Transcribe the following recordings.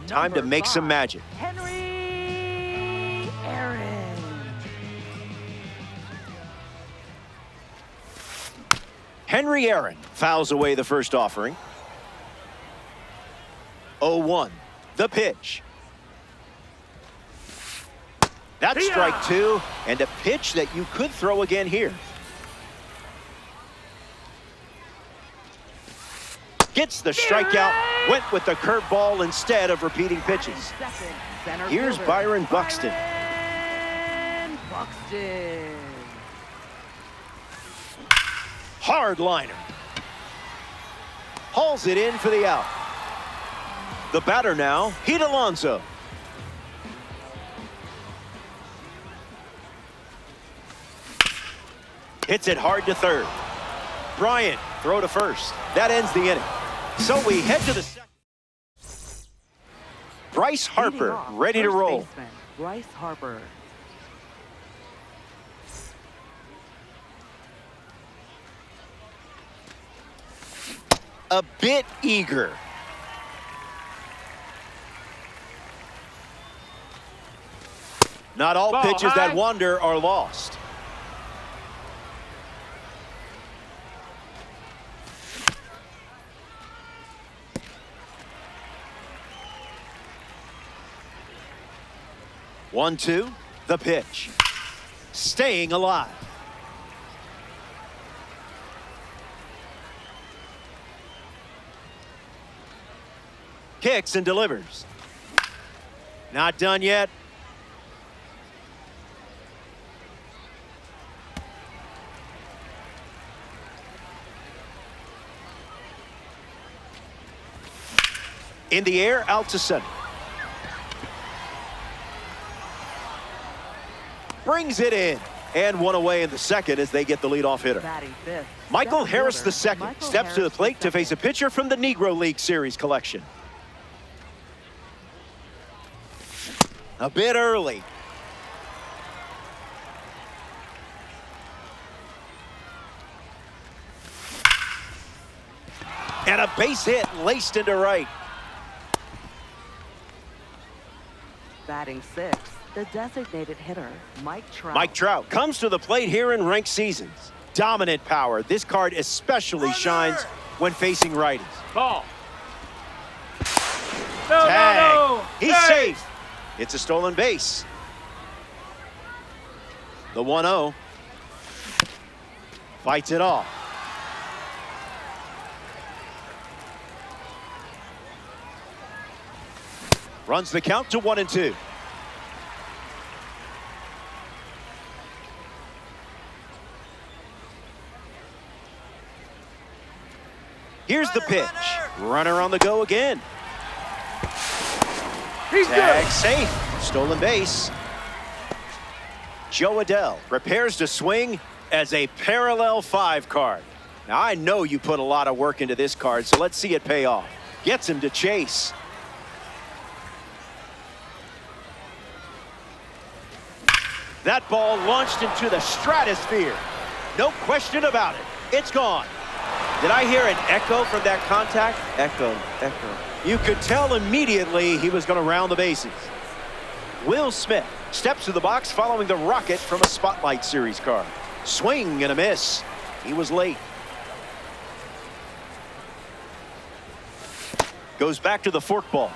Time to make some magic. Henry Aaron. Henry Aaron fouls away the first offering. 0-1, the pitch. That's strike two, and a pitch that you could throw again here. Gets the strikeout, went with the curveball instead of repeating pitches. Here's Byron Buxton. Hard liner. Hauls it in for the out. The batter now, Pete Alonso. Hits it hard to third. Bryant, throw to first. That ends the inning. So we head to the second. Bryce Harper, ready to roll. Bryce Harper. A bit eager. Not all pitches that wander are lost. One, two, the pitch. Staying alive. Kicks and delivers. Not done yet. In the air, out to center. Brings it in. And one away in the second as they get the leadoff hitter. Michael Harris II steps to the plate to face a pitcher from the Negro League Series collection. A bit early. And a base hit laced into right. Batting sixth, the designated hitter, Mike Trout. Mike Trout comes to the plate here in ranked seasons. Dominant power. This card especially shines when facing righties. Ball. Tag. He's safe. It's a stolen base. The 1-0. Fights it off. Runs the count to 1-2. Here's the pitch. Runner on the go again. Tag safe. Stolen base. Joe Adell prepares to swing as a parallel 5 card. Now, I know you put a lot of work into this card, so let's see it pay off. Gets him to chase. That ball launched into the stratosphere. No question about it. It's gone. Did I hear an echo from that contact? Echo, echo. You could tell immediately he was going to round the bases. Will Smith steps to the box following the rocket from a Spotlight Series card. Swing and a miss. He was late. Goes back to the forkball.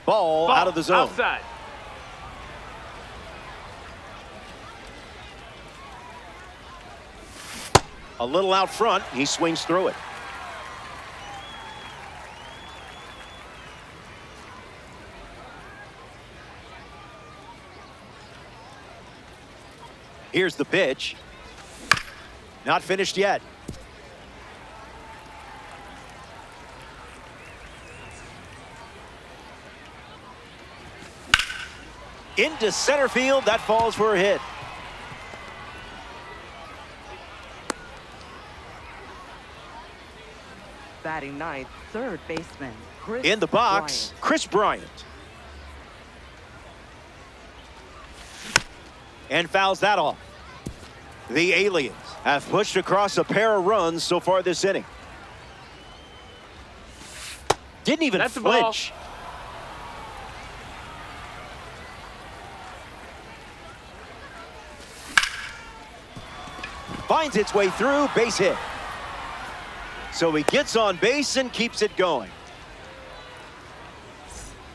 Ball out of the zone. Outside. A little out front. He swings through it. Here's the pitch. Not finished yet. Into center field. That falls for a hit. Batting ninth, third baseman, Chris In the box, Bryant. Chris Bryant. And fouls that off. The Aliens have pushed across a pair of runs so far this inning. Didn't even That's the ball. flinch. Finds its way through, base hit. So he gets on base and keeps it going.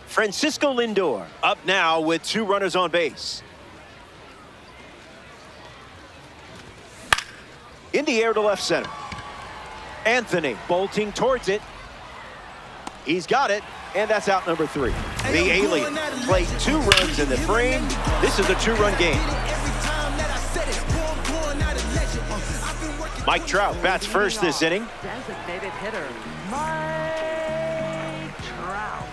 Francisco Lindor up now with 2 runners on base. In the air to left center. Anthony bolting towards it. He's got it, and that's out number 3. The alien played 2 runs in the frame. This is a 2-run game. Mike Trout bats first this inning. Designated hitter, Mike Trout.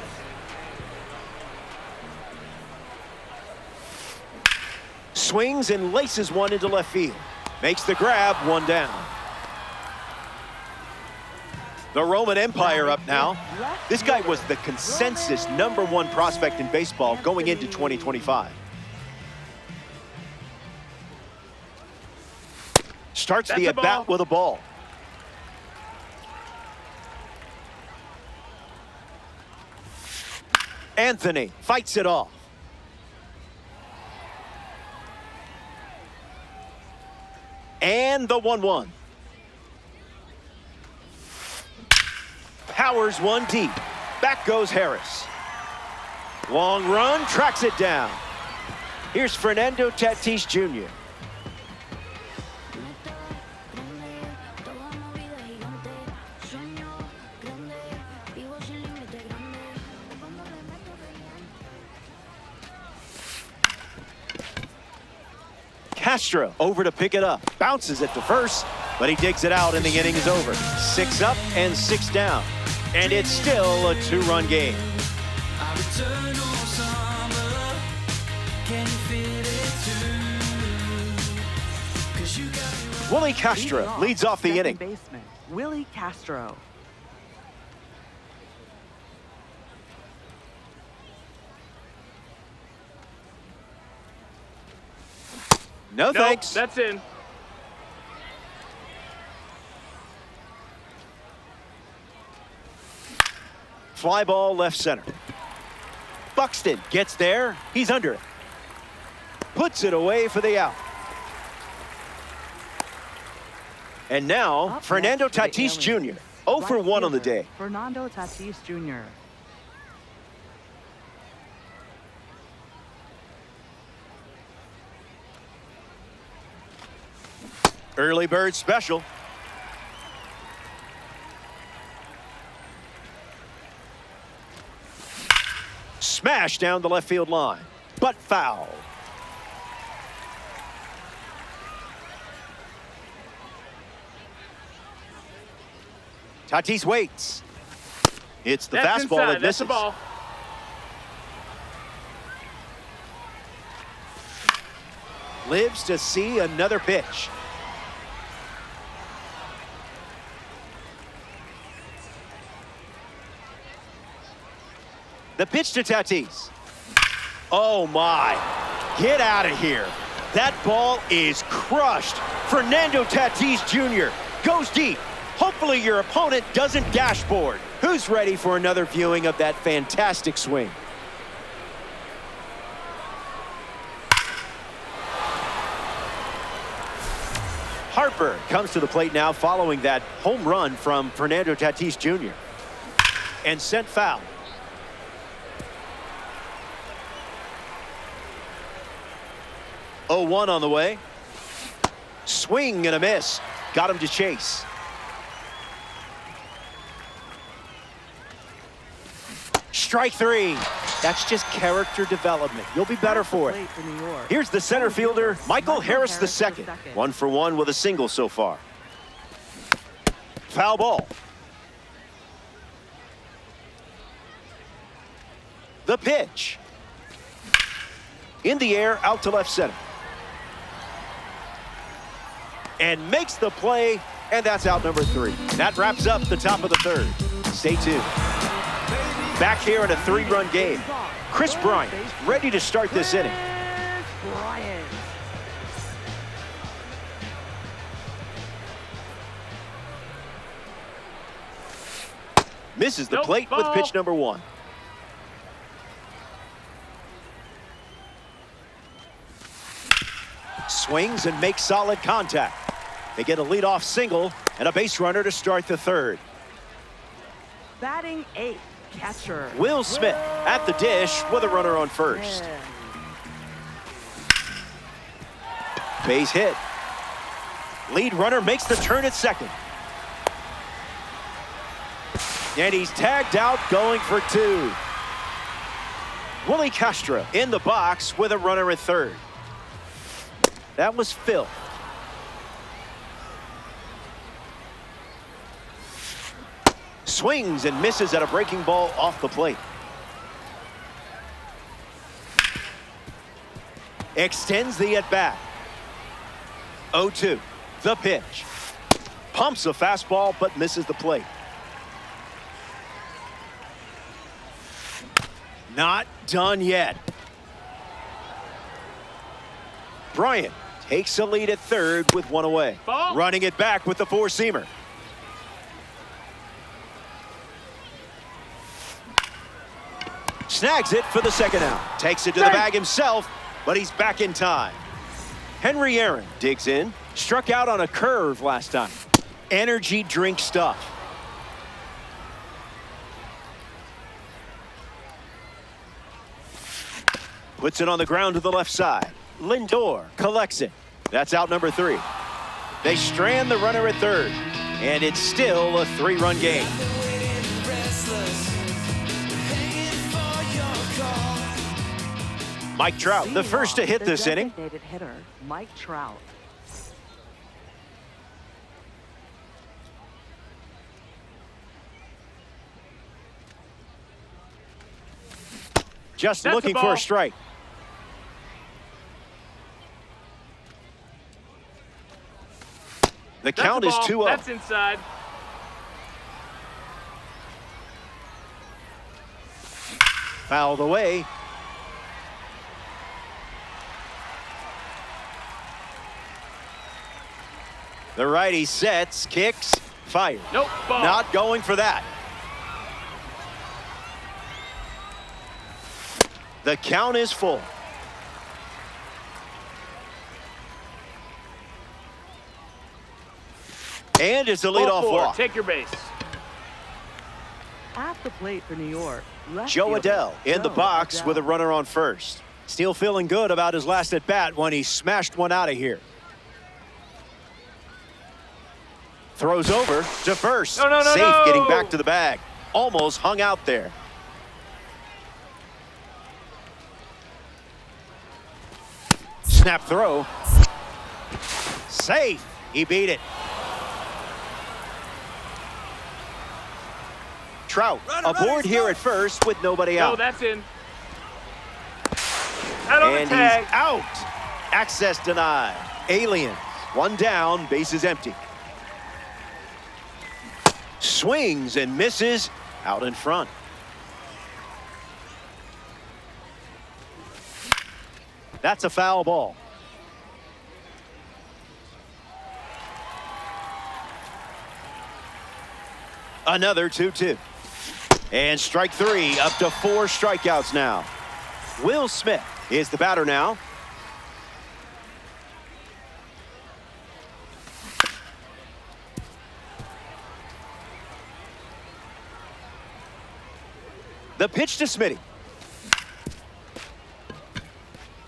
Swings and laces one into left field. Makes the grab, 1 down. The Roman Empire up now. This guy was the consensus #1 prospect in baseball going into 2025. Starts the at-bat with a ball. Anthony fights it off. And the 1-1. Powers one deep. Back goes Harris. Long run, tracks it down. Here's Fernando Tatis Jr. Castro over to pick it up. Bounces it to first, but he digs it out and the inning is over. 6 up and 6 down. And it's still a 2-run game. Willie Castro leads off the inning. Baseman, Willie Castro. No thanks. That's in. Fly ball left center. Buxton gets there. He's under it. Puts it away for the out. And now, Up Fernando next for the Tatis Jr. aliens. 0 for Right 1 on the fielder, day. Fernando Tatis Jr. Early bird special. Smash down the left field line, but foul. Tatis waits. It's the That's fastball inside. that That's misses. the ball. Lives to see another pitch. The pitch to Tatis. Oh my, get out of here. That ball is crushed. Fernando Tatis Jr. goes deep. Hopefully your opponent doesn't dashboard. Who's ready for another viewing of that fantastic swing? Harper comes to the plate now following that home run from Fernando Tatis Jr. and sent foul. Oh, 1 on the way. Swing and a miss. Got him to chase. Strike 3. That's just character development. You'll be better for it. Here's the center fielder, Michael Harris II. 1 for 1 with a single so far. Foul ball. The pitch. In the air, out to left center. And makes the play, and that's out number 3. That wraps up the top of the 3rd. Stay tuned. Back here in a 3-run game. Chris Bryant ready to start this inning. Bryant. Misses the Nope, plate with ball. pitch number 1. Swings and makes solid contact. They get a leadoff single and a base runner to start the 3rd. Batting 8th, catcher. Will Smith at the dish with a runner on first. Yeah. Base hit. Lead runner makes the turn at second. And he's tagged out going for 2. Willie Castro in the box with a runner at third. That was Phil. Swings and misses at a breaking ball off the plate. Extends the at-bat. 0-2. The pitch. Pumps a fastball but misses the plate. Not done yet. Bryant takes a lead at third with 1 away. Ball. Running it back with the 4-seamer. Snags it for the 2nd out. Takes it to the bag himself, but he's back in time. Henry Aaron digs in. Struck out on a curve last time. Energy drink stuff. Puts it on the ground to the left side. Lindor collects it. That's out number 3. They strand the runner at third, and it's still a 3-run game. Mike Trout, the first to hit The this inning. designated hitter, Mike Trout. Just That's looking the for ball. a strike. The That's count the is ball. 2-0. That's inside. Fouled away. The righty sets, kicks, fires. Nope, ball. Not going for that. The count is full. And it's a Ball leadoff 4. walk. Take your base. At the plate for New York, left Joe fielder, Adell in the Joe box Adell. with a runner on first. Still feeling good about his last at bat when he smashed one out of here. Throws over to first. No, Safe getting back to the bag. Almost hung out there. Snap throw. Safe. He beat it. Trout aboard here at first with nobody No, out. that's in. Out on And the tag. he's out. Access denied. Aliens. 1 down. Bases empty. Swings and misses out in front. That's a foul ball. Another 2-2. And strike 3, up to 4 strikeouts now. Will Smith is the batter now. The pitch to Smitty.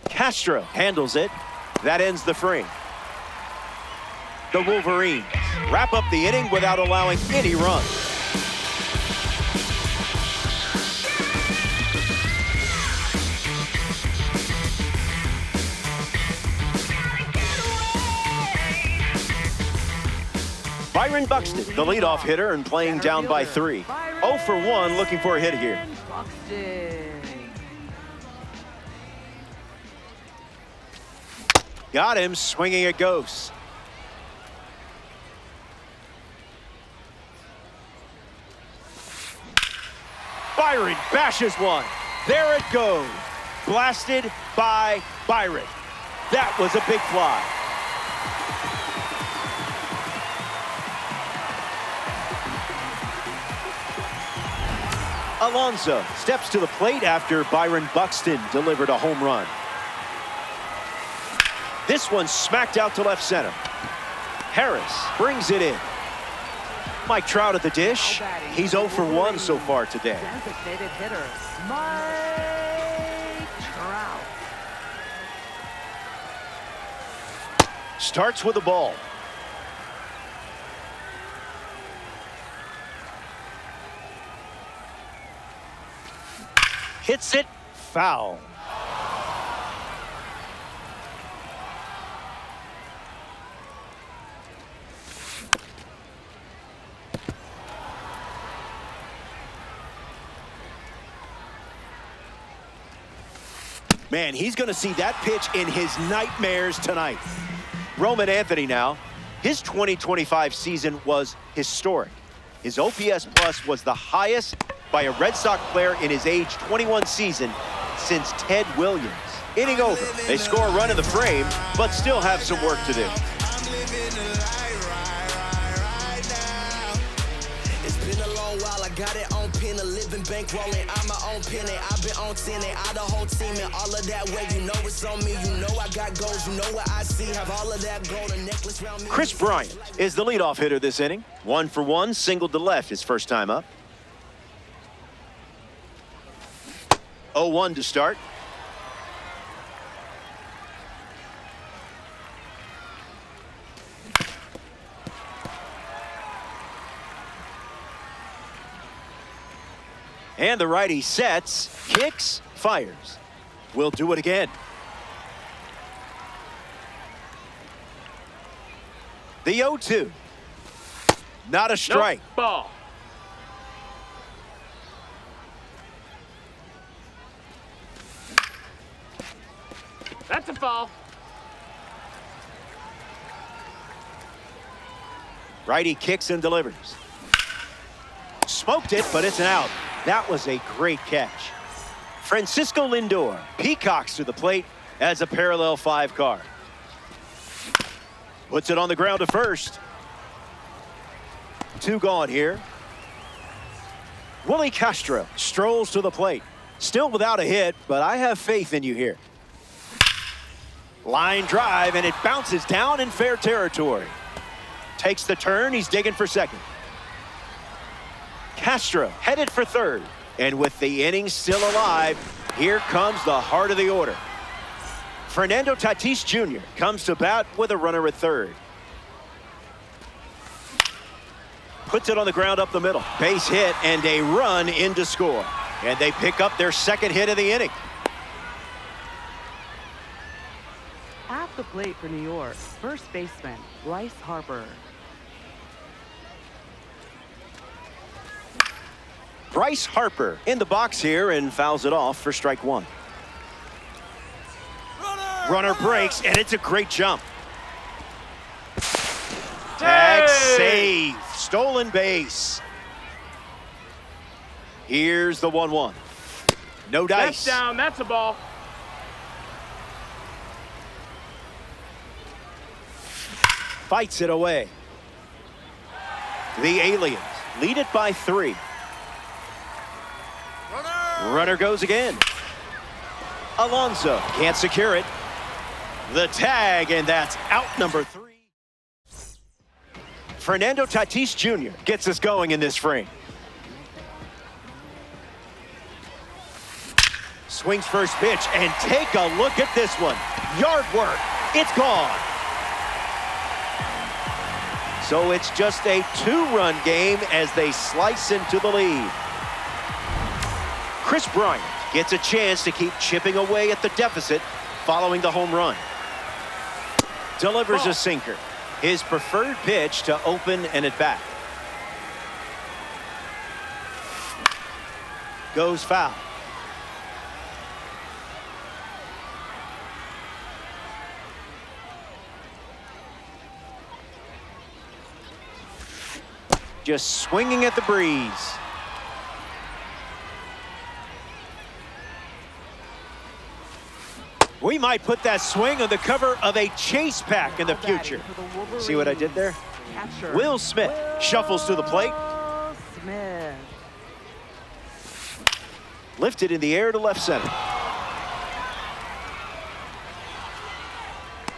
Castro handles it. That ends the frame. The Wolverines wrap up the inning without allowing any runs. Byron Buxton, the leadoff hitter, and playing down by 3. 0 for 1, looking for a hit here. Buxton. Got him, swinging it goes. Byron bashes one. There it goes. Blasted by Byron. That was a big fly. Alonso steps to the plate after Byron Buxton delivered a home run. This one smacked out to left center. Harris brings it in. Mike Trout at the dish. He's 0 for 1 so far today. Designated hitter, Mike Trout. Starts with the ball. Hits it foul. Man, he's going to see that pitch in his nightmares tonight. Roman Anthony now. His 2025 season was historic. His OPS plus was the highest by a Red Sox player in his age 21 season since Ted Williams. Inning over. They score a run in the frame, but still have some work to do. I got it on pin, a living bankrolling. I'm my own penny. I've been on 10 and I the whole team and all of that way. You know it's on me. You know I got goals. You know what I see. Have all of that gold, a necklace around me. Chris Bryant is the leadoff hitter this inning. 1 for 1, singled to left his first time up. 0-1 to start. And the righty sets, kicks, fires. We'll do it again. The 0-2. Not a strike. Nope. Ball. That's a foul. Righty kicks and delivers. Smoked it, but it's an out. That was a great catch. Francisco Lindor peacocks to the plate as a parallel 5 car. Puts it on the ground to first. 2 gone here. Willie Castro strolls to the plate. Still without a hit, but I have faith in you here. Line drive, and it bounces down in fair territory. Takes the turn. He's digging for second. Castro headed for third. And with the inning still alive, here comes the heart of the order. Fernando Tatis Jr. comes to bat with a runner at third. Puts it on the ground up the middle. Base hit and a run in to score. And they pick up their second hit of the inning. At the plate for New York, first baseman, Bryce Harper. Bryce Harper in the box here and fouls it off for strike 1. Runner breaks, and it's a great jump. Tag save. Stolen base. Here's the 1-1. No dice. That's down. That's a ball. Fights it away. The Aliens lead it by 3. Runner goes again. Alonso can't secure it. The tag, and that's out number 3. Fernando Tatis Jr. gets us going in this frame. Swings first pitch, and take a look at this one. Yard work. It's gone. So it's just a 2-run game as they slice into the lead. Chris Bryant gets a chance to keep chipping away at the deficit following the home run. Delivers a sinker. His preferred pitch to open an at-bat. Goes foul. Just swinging at the breeze. We might put that swing on the cover of a chase pack in the future. See what I did there? Catcher, Will Smith shuffles to the plate. Will Smith. Lifted in the air to left center.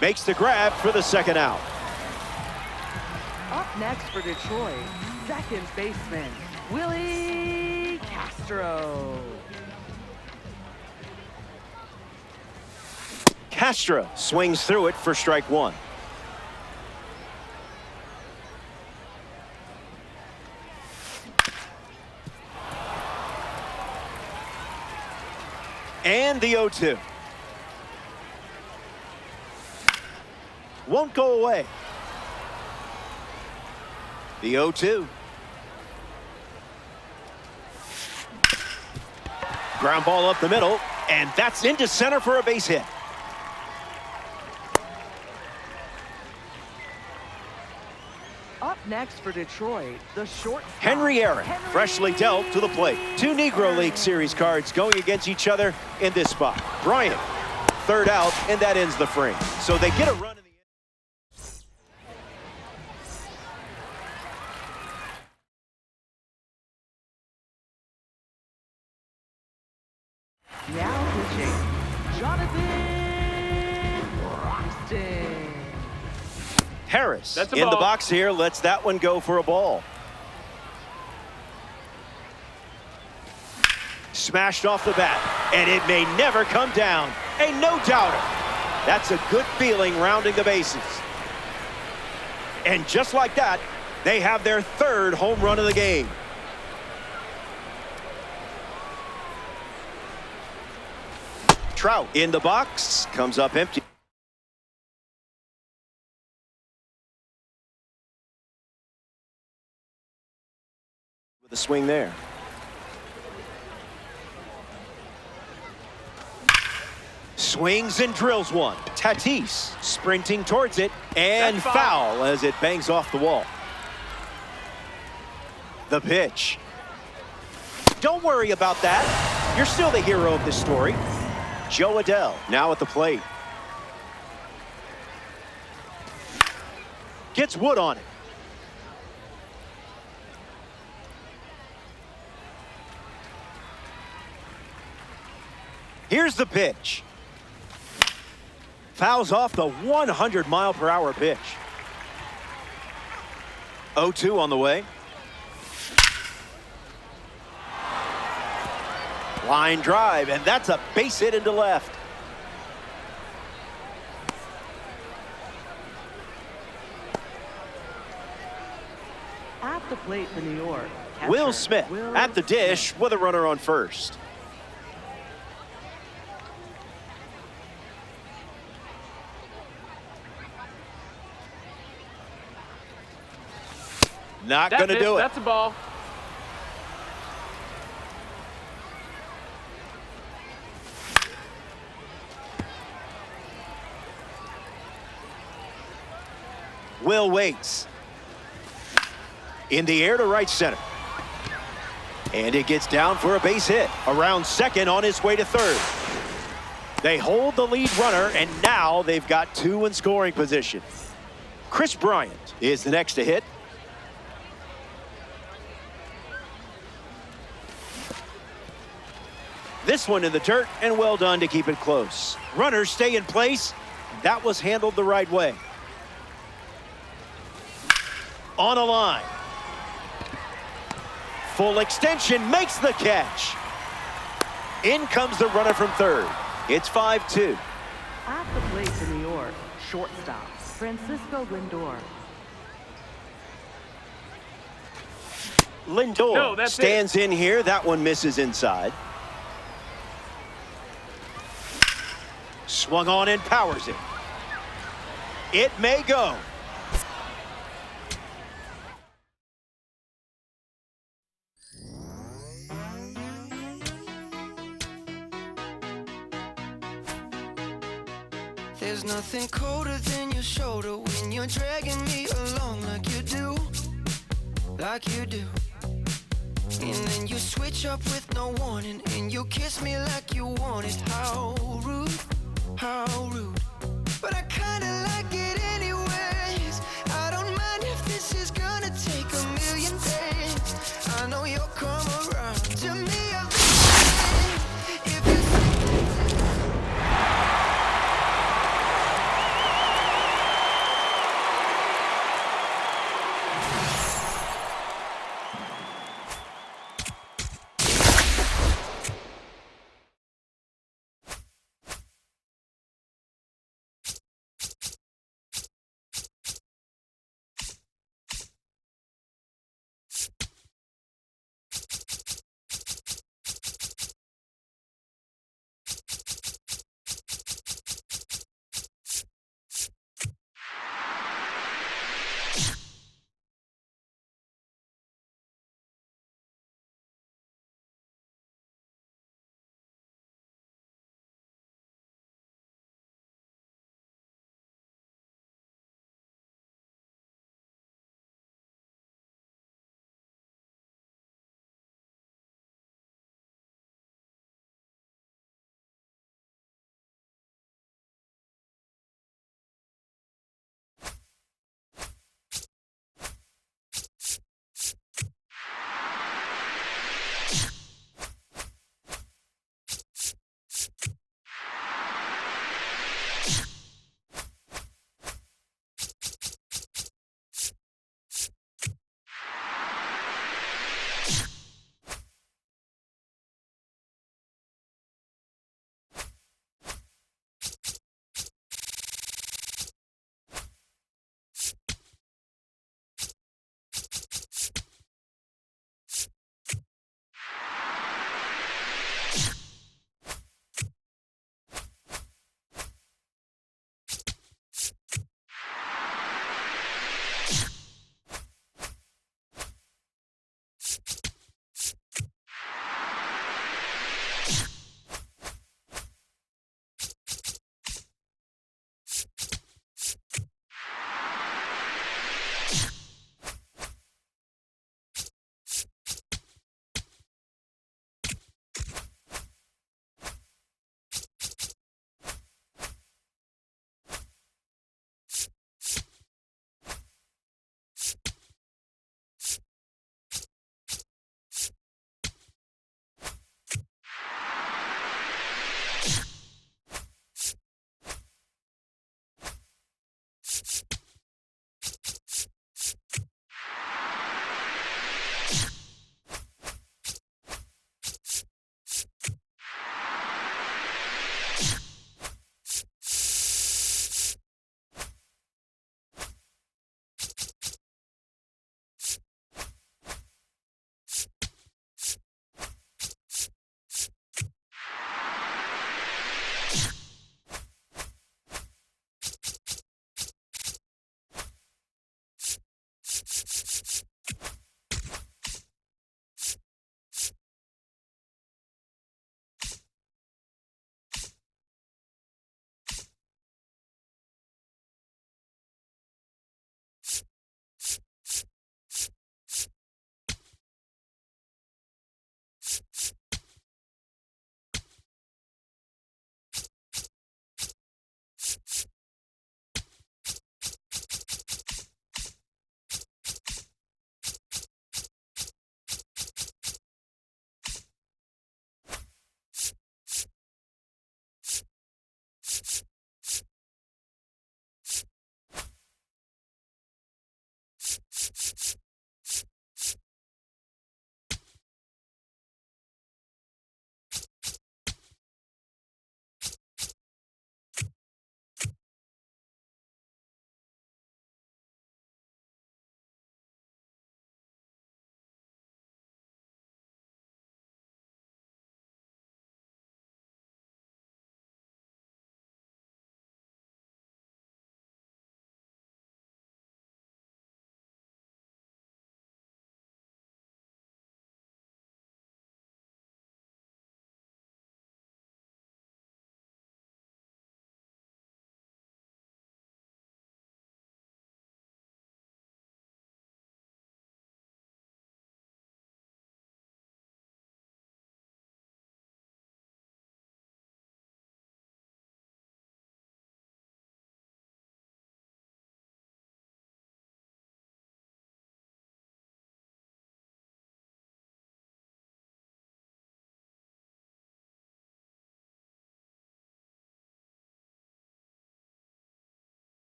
Makes the grab for the second out. Up next for Detroit, second baseman, Willie Castro. Castro swings through it for strike one. And the 0-2. Won't go away. The 0-2. Ground ball up the middle, and that's into center for a base hit. Up next for Detroit, the shortstop, Henry Aaron, freshly dealt to the plate. Two Negro League Series cards going against each other in this spot. Bryant, third out, and that ends the frame. So they get a run in the Now pitching, Jonathan Roxton. Harris That's a in the ball. box here, lets that one go for a ball. Smashed off the bat, and it may never come down. A no-doubter. That's a good feeling rounding the bases. And just like that, they have their third home run of the game. Trout in the box, comes up empty. With a swing there. Swings and drills one. Tatis sprinting towards it, and That's foul as it bangs off the wall. The pitch. Don't worry about that. You're still the hero of this story. Joe Adell now at the plate. Gets Wood on it. Here's the pitch. Fouls off the 100-mile-per-hour pitch. 0-2 on the way. Line drive, and that's a base hit into left. At the plate for New York, Will catcher, Smith Will at the dish Smith. with a runner on first. Not going to do it. That's a ball. Will waits. In the air to right center. And it gets down for a base hit. Around second on his way to third. They hold the lead runner, and now they've got two in scoring position. Chris Bryant is the next to hit. This one in the dirt, and well done to keep it close. Runners stay in place. That was handled the right way. On a line. Full extension, makes the catch. In comes the runner from third. It's 5-2. At the plate for New York, shortstop, Francisco Lindor. Lindor No, that's stands in here. That one misses inside. Swung on and powers it. It may go. There's nothing colder than your shoulder when you're dragging me along like you do. Like you do. And then you switch up with no warning, and you kiss me like you want it. How rude, how rude. But I kinda like it anyways. I don't mind if this is gonna take a million days. I know you'll come around to me eventually.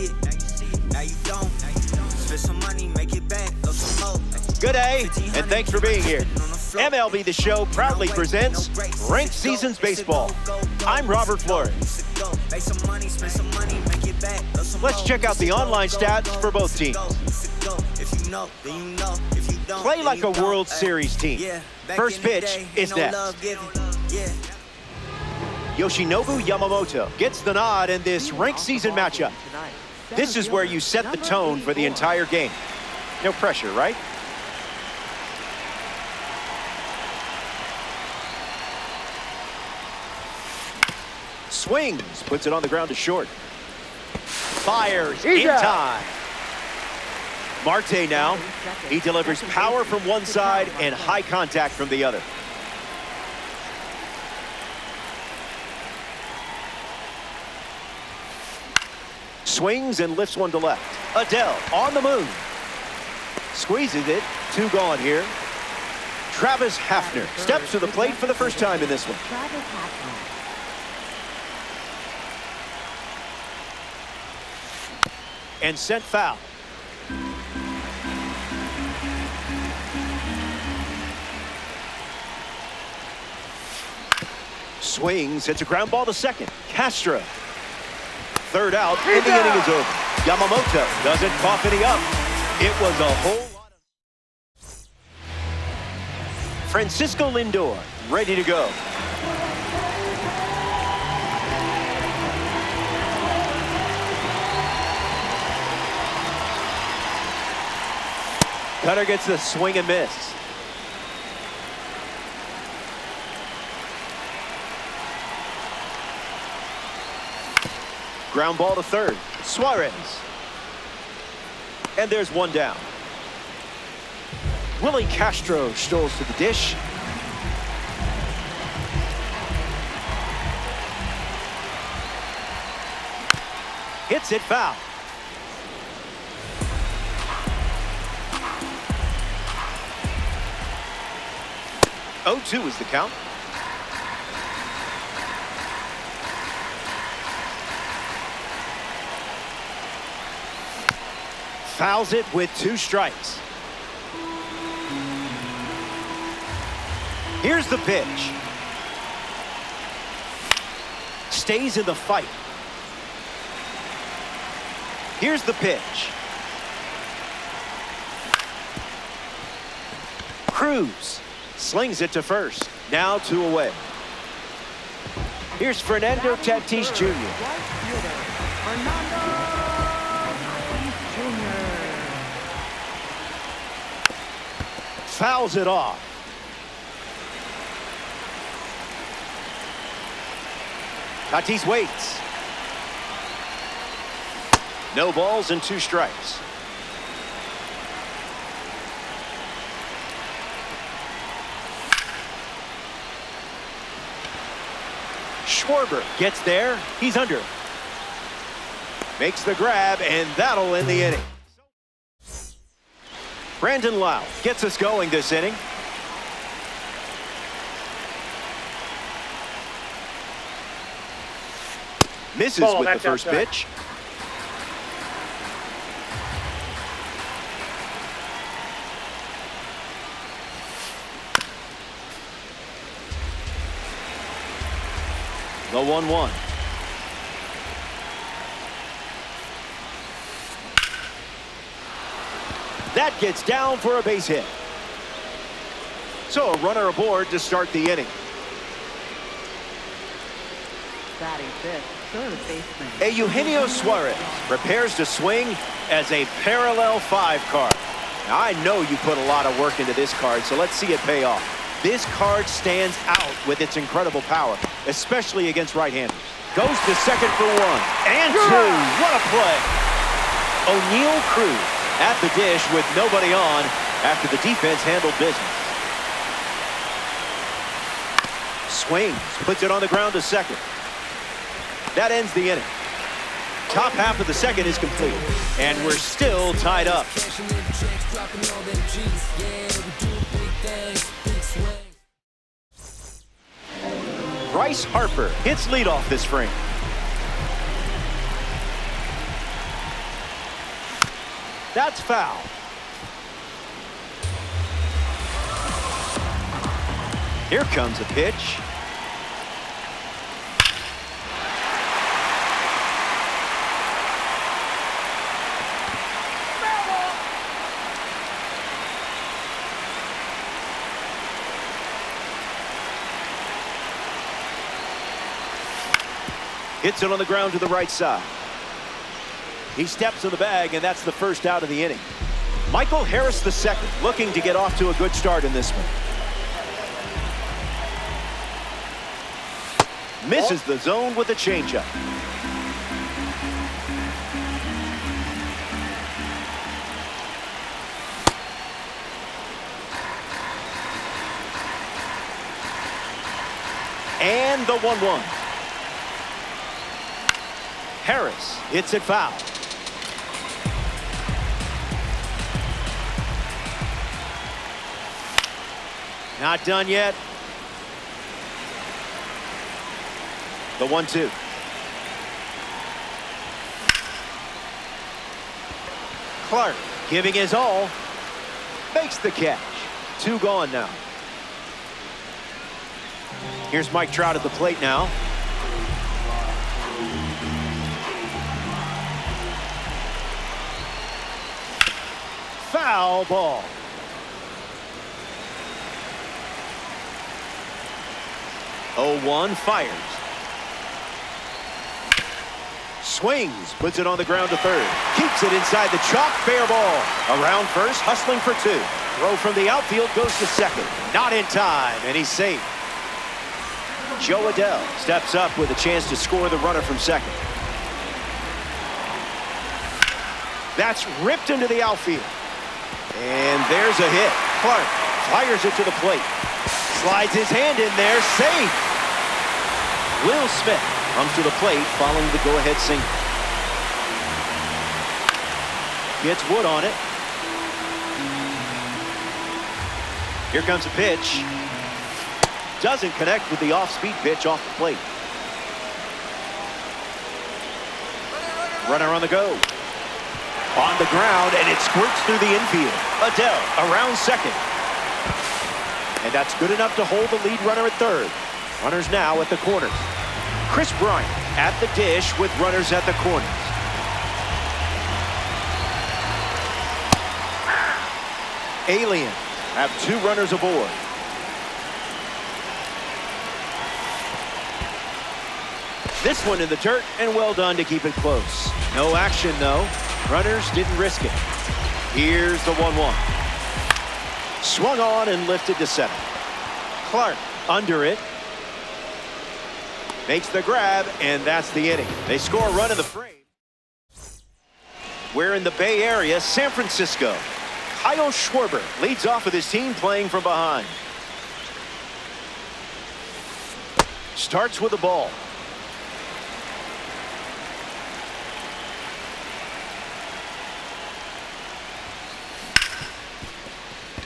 see it. Now you don't. Spend some money, make it back, love some more. Good day, and thanks for being here. MLB The Show proudly presents Ranked Seasons Baseball. I'm Robert Flores. Let's check out the online stats for both teams. Play like a World Series team. First pitch is next. Yoshinobu Yamamoto gets the nod in this ranked season matchup. This is where you set the tone for the entire game. No pressure, right? Swings, puts it on the ground to short. Fires in time. Marte now. He delivers power from one side and high contact from the other. Swings and lifts one to left. Adele on the move. Squeezes it. 2 gone here. Travis Hafner steps to the plate for the first time in this one. And sent foul. Swings, hits a ground ball to second. Castro. Third out, and the inning is over. Yamamoto doesn't cough any up. It was a whole lot of... Francisco Lindor, ready to go. Cutter gets the swing and miss. Ground ball to third. Suarez. And there's one down. Willie Castro strolls to the dish. Hits it foul. Oh, 2 is the count. Fouls it with 2 strikes. Here's the pitch. Stays in the fight. Here's the pitch. Cruz slings it to first. Now 2 away. Here's Fernando Tatis Jr. Fouls it off. Tatis waits. No balls and 2 strikes. Schwarber gets there. He's under. Makes the grab, and that'll end the inning. Brandon Lau gets us going this inning. Misses with the first pitch. The 1-1. That gets down for a base hit. So a runner aboard to start the inning. Batting fifth, third baseman. Eugenio Suarez prepares to swing as a parallel 5 card. Now, I know you put a lot of work into this card, so let's see it pay off. This card stands out with its incredible power, especially against right-handers. Goes to second for 1 and 2. What a play! O'Neal Cruz at the dish with nobody on after the defense handled business. Swings, puts it on the ground to second. That ends the inning. Top half of the second is complete, and we're still tied up. Bryce Harper hits leadoff this frame. That's foul. Here comes a pitch. Hits it on the ground to the right side. He steps to the bag, and that's the first out of the inning. Michael Harris II looking to get off to a good start in this one. Misses the zone with a changeup. And the 1-1. Harris hits it foul. Not done yet. The 1-2. Clark giving his all. Makes the catch. 2 gone now. Here's Mike Trout at the plate now. Foul ball. Oh, 1 fires. Swings, puts it on the ground to third. Keeps it inside the chalk, fair ball. Around first, hustling for 2. Throw from the outfield goes to second. Not in time, and he's safe. Joe Adell steps up with a chance to score the runner from second. That's ripped into the outfield. And there's a hit. Clark fires it to the plate. Slides his hand in there, safe. Will Smith comes to the plate following the go-ahead single. Gets Wood on it. Here comes a pitch. Doesn't connect with the off-speed pitch off the plate. Runner on the go. On the ground, and it squirts through the infield. Adell around second. And that's good enough to hold the lead runner at third. Runners now at the corners. Chris Bryant at the dish with runners at the corners. Aliens have 2 runners aboard. This one in the dirt, and well done to keep it close. No action, though. Runners didn't risk it. Here's the 1-1. Swung on and lifted to center. Clark under it. Makes the grab, and that's the inning. They score a run in the frame. We're in the Bay Area, San Francisco. Kyle Schwarber leads off with his team playing from behind. Starts with the ball.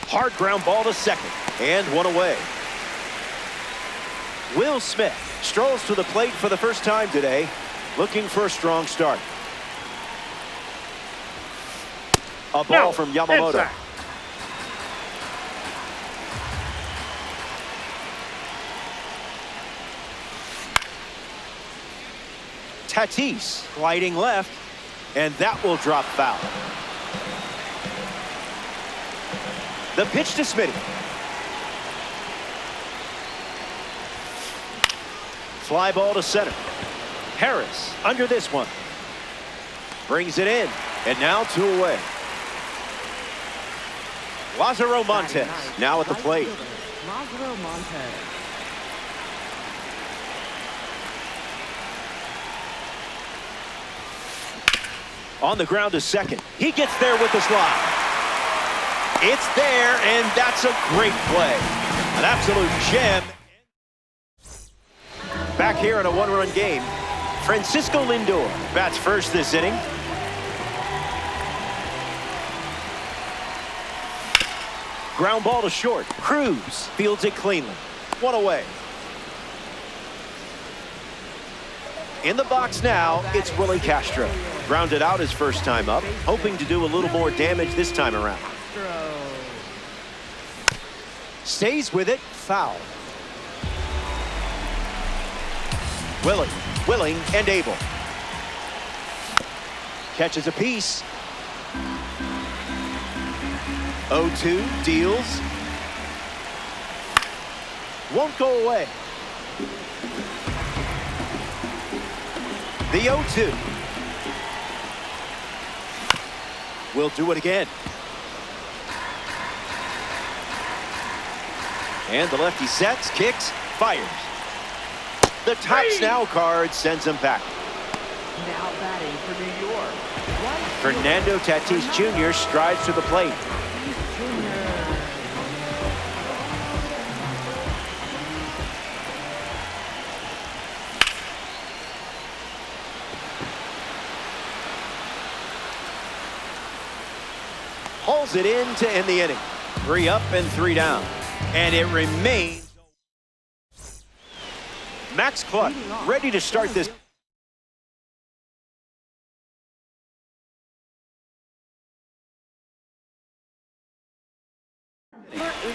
Hard ground ball to second, and 1 away. Will Smith strolls to the plate for the first time today, looking for a strong start. A ball from Yamamoto. Inside. Tatis gliding left, and that will drop foul. The pitch to Smitty. Fly ball to center. Harris under this one. Brings it in, and now 2 away. Lázaro Montes now at the plate. Lázaro Montes. On the ground to second. He gets there with the slide. It's there, and that's a great play. An absolute gem. Back here in a 1-run game, Francisco Lindor bats first this inning. Ground ball to short. Cruz fields it cleanly. 1 away. In the box now, it's Willie Castro. Grounded out his first time up, hoping to do a little more damage this time around. Stays with it, foul. Willing and able. Catches a piece. 0-2, deals. Won't go away. The 0-2. Will do it again. And the lefty sets, kicks, fires. The tops now card sends him back. Now batting for New York. Fernando Tatis Jr. strides to the plate. Hauls it in to end the inning. 3 up and 3 down. And it remains. Max Cluck ready to start this.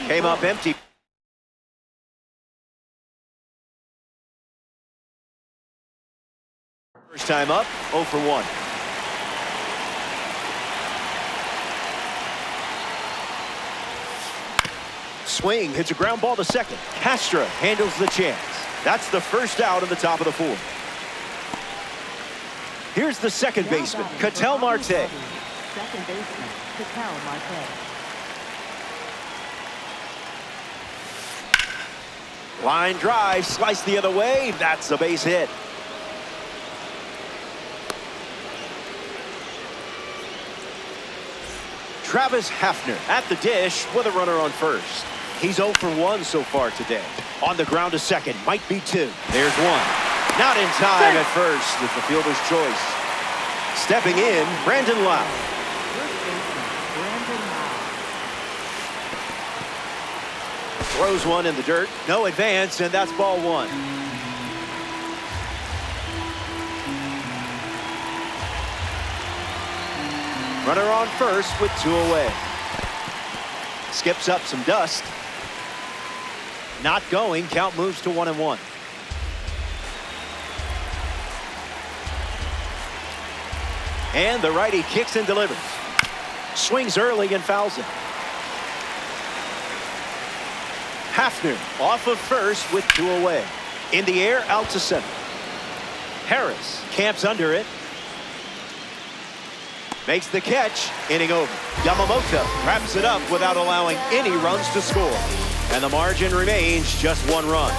Came up empty. First time up, 0 for 1. Swing, hits a ground ball to second. Castro handles the chance. That's the first out in the top of the 4th. Here's the second baseman, Ketel Marte. Second baseman, Ketel Marte. Line drive, slice the other way. That's a base hit. Travis Hafner at the dish with a runner on first. He's 0 for 1 so far today. On the ground to second, might be 2. There's 1. Not in time at first. It's the fielder's choice. Stepping in, Brandon Lau. Throws one in the dirt. No advance, and that's ball 1. Runner on first with 2 away. Skips up some dust. Not going. Count moves to 1-1. And the righty kicks and delivers. Swings early and fouls it. Hafner off of first with 2 away. In the air, out to center. Harris camps under it. Makes the catch. Inning over. Yamamoto wraps it up without allowing any runs to score. And the margin remains just 1 run.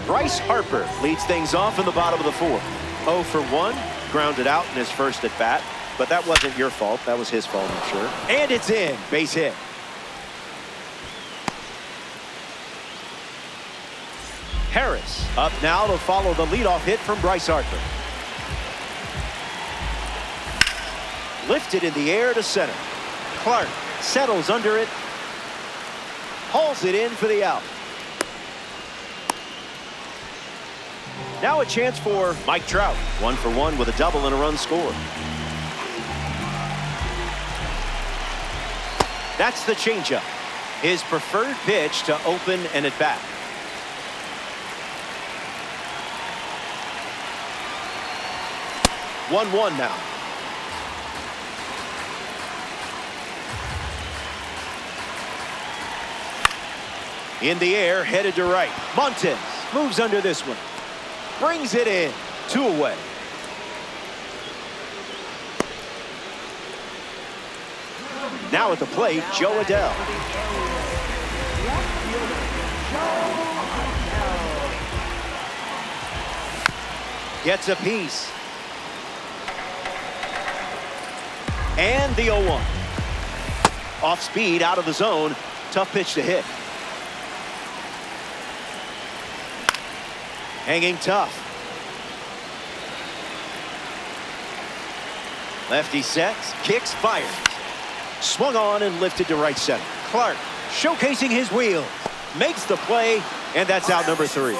Bryce Harper leads things off in the bottom of the 4th. 0 for 1. Grounded out in his first at bat. But that wasn't your fault. That was his fault, I'm sure. And it's in. Base hit. Harris up now to follow the leadoff hit from Bryce Harper. Lifted in the air to center. Clark settles under it. Hauls it in for the out. Now a chance for Mike Trout. 1 for 1 with a double and a run scored. That's the changeup. His preferred pitch to open an at-bat. One now. In the air, headed to right. Montes moves under this one. Brings it in. 2 away. Now at the plate, Joe Adell. Gets a piece. And the 0-1. Off speed, out of the zone. Tough pitch to hit. Hanging tough. Lefty sets, kicks, fires. Swung on and lifted to right center. Clark showcasing his wheels. Makes the play, and that's out number 3.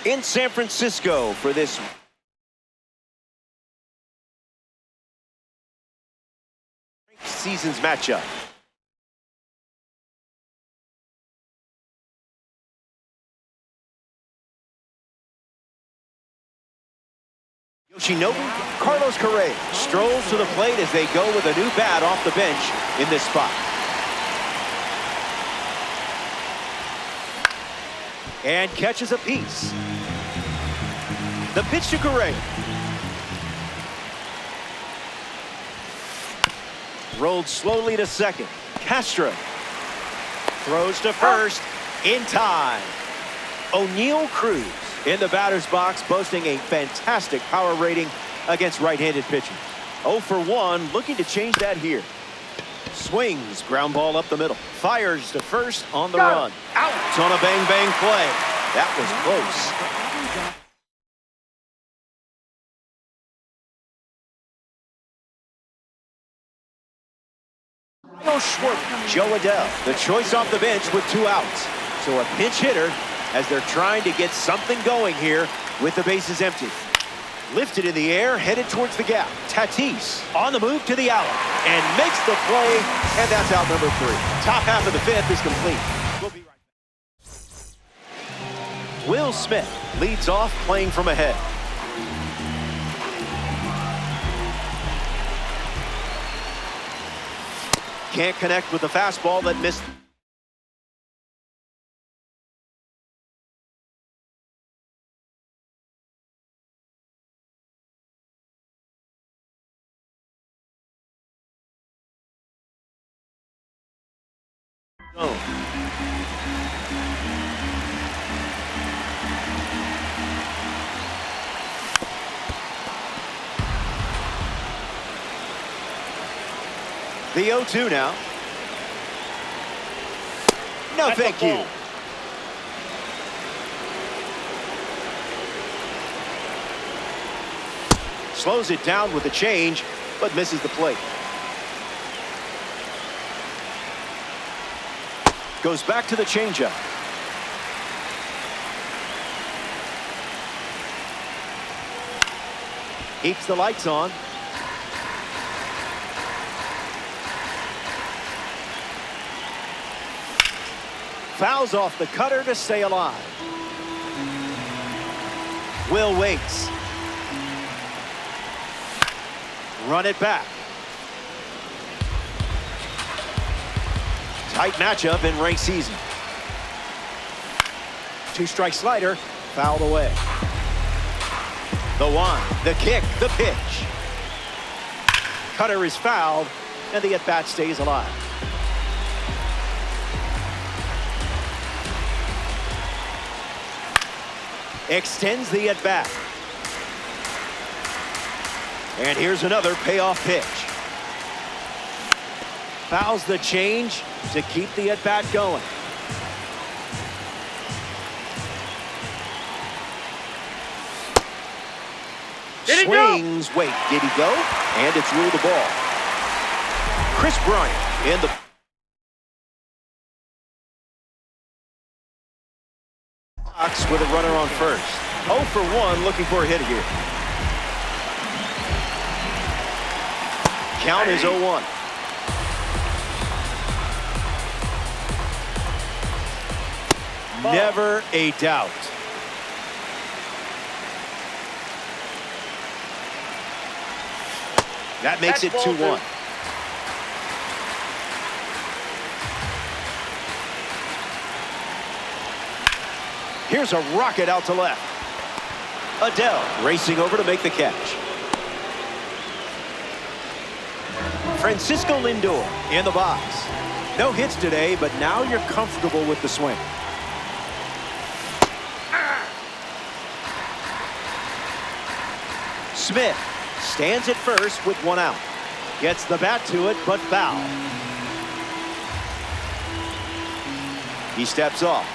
in San Francisco for this season's matchup. Yoshinobu Carlos Correa strolls to the plate as they go with a new bat off the bench in this spot. And catches a piece. The pitch to Correa. Rolled slowly to second. Castro throws to first in time. O'Neal Cruz in the batter's box, boasting a fantastic power rating against right-handed pitchers. 0 for 1, looking to change that here. Swings, ground ball up the middle. Fires to first on the run. Out on a bang-bang play. That was close. Joe Adell, the choice off the bench with 2 outs. So a pinch hitter as they're trying to get something going here with the bases empty. Lifted in the air, headed towards the gap. Tatis on the move to the out and makes the play, and that's out number 3. Top half of the 5th is complete. We'll be right back. Will Smith leads off, playing from ahead. Can't connect with the fastball that missed. Oh. The 0-2 now. No, That's thank you. Slows it down with a change, but misses the plate. Goes back to the changeup. Keeps the lights on. Fouls off the cutter to stay alive. Will waits. Run it back. Tight matchup in ranked season. 2-strike slider, fouled away. The 1, the kick, the pitch. Cutter is fouled, and the at-bat stays alive. Extends the at-bat. And here's another payoff pitch. Fouls the change to keep the at-bat going. Did he Swings, wait, did he go? And it's ruled the ball. Chris Bryant in the box with a runner on first. 0 for 1, looking for a hit here. Count is 0-1. Never a doubt. That makes it 2-1. Here's a rocket out to left. Adell racing over to make the catch. Francisco Lindor in the box. No hits today, but now you're comfortable with the swing. Smith stands at first with 1 out. Gets the bat to it, but foul. He steps off.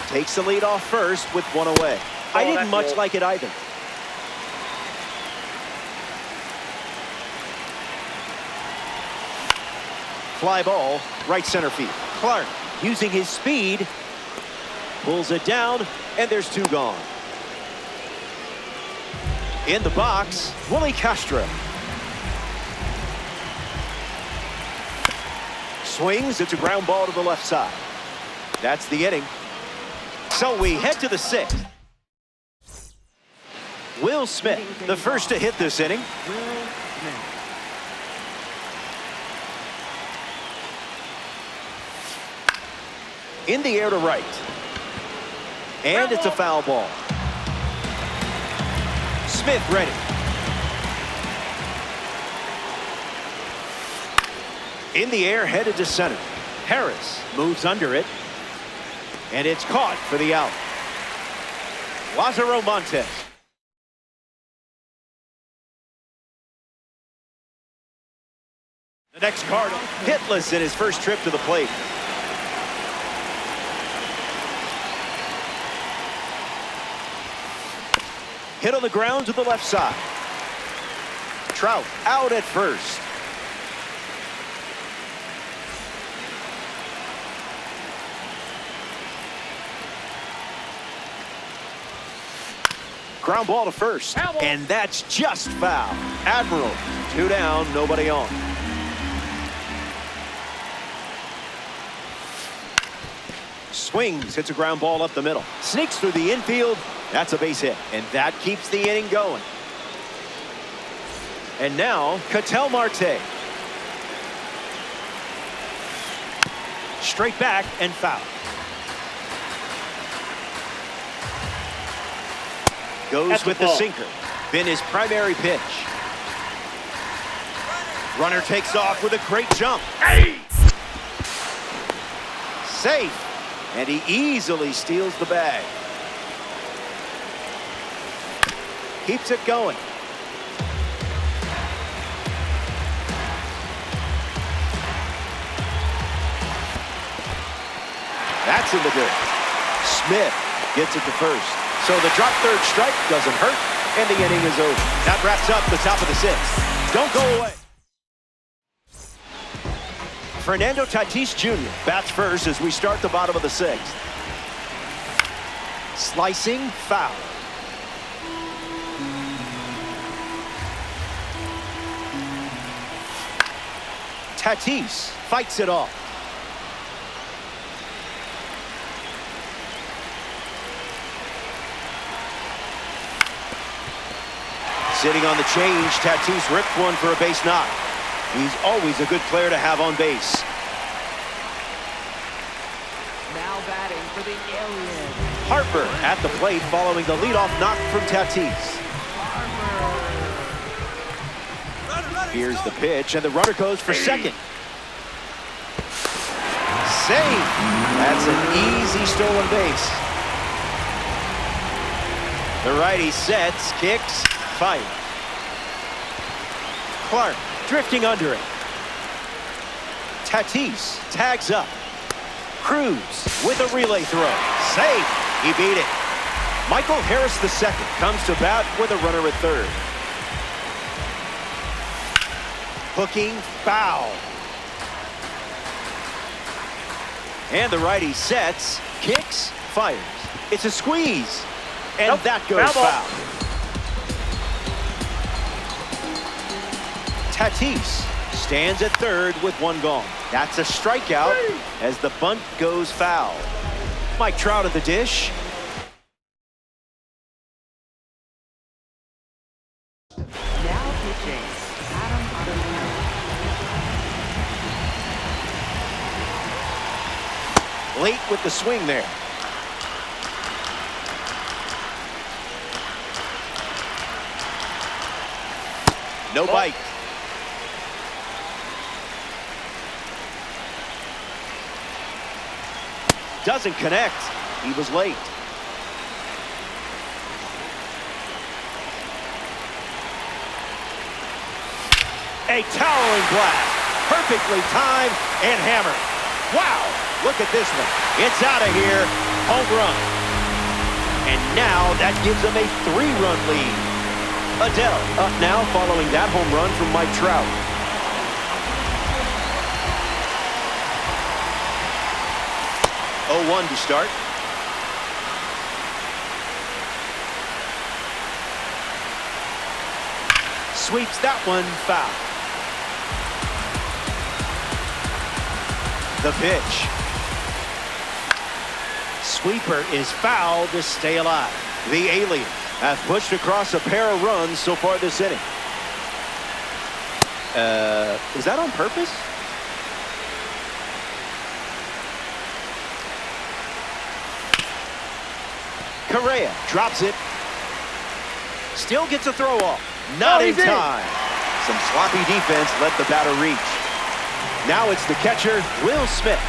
Takes the lead off first with 1 away. I didn't much like it either. Fly ball, right center field. Clark, using his speed, pulls it down, and there's 2 gone. In the box, Willie Castro. Swings, it's a ground ball to the left side. That's the inning. So we head to the 6th. Will Smith, the first to hit this inning. Will Smith. In the air to right. And it's a foul ball. Smith ready. In the air, headed to center. Harris moves under it. And it's caught for the out. Lázaro Montes. The next Cardinal hitless in his first trip to the plate. Hit on the ground to the left side. Trout out at first. Ground ball to first. And that's just foul. Admiral, 2 down, nobody on. Swings, hits a ground ball up the middle. Sneaks through the infield. That's a base hit. And that keeps the inning going. And now, Ketel Marte. Straight back and foul. Goes with the sinker. Been his primary pitch. Runner takes off with a great jump. Hey! Safe. And he easily steals the bag. Keeps it going. That's in the dirt. Smith gets it to first. So the drop third strike doesn't hurt, and the inning is over. That wraps up the top of the 6th. Don't go away. Fernando Tatis Jr. bats first as we start the bottom of the 6th. Slicing foul. Tatis fights it off. Sitting on the change, Tatis ripped one for a base knock. He's always a good player to have on base. Now batting for the Aliens. Harper at the plate following the leadoff knock from Tatis. Here's the pitch, and the runner goes for second. Safe. That's an easy stolen base. The righty sets, kicks, fires. Clark drifting under it. Tatis tags up. Cruz with a relay throw. Safe. He beat it. Michael Harris II comes to bat with a runner at third. Hooking foul. And the righty sets, kicks, fires. It's a squeeze. And Nope. that goes Foul ball. foul. Tatis stands at third with 1 gone. That's a strikeout as the bunt goes foul. Mike Trout at the dish. Now pitching. Adam Ottavino. Late with the swing there. No bite. Doesn't connect. He was late. A towering blast. Perfectly timed and hammered. Wow. Look at this one. It's out of here. Home run. And now that gives them a 3-run lead. Adele up now following that home run from Mike Trout. 0-1 to start. Sweeps that one foul. The pitch. Sweeper is fouled to stay alive. The alien has pushed across a pair of runs so far this inning. Is that on purpose? Correa drops it. Still gets a throw off. Not in time. Some sloppy defense let the batter reach. Now it's the catcher, Will Smith.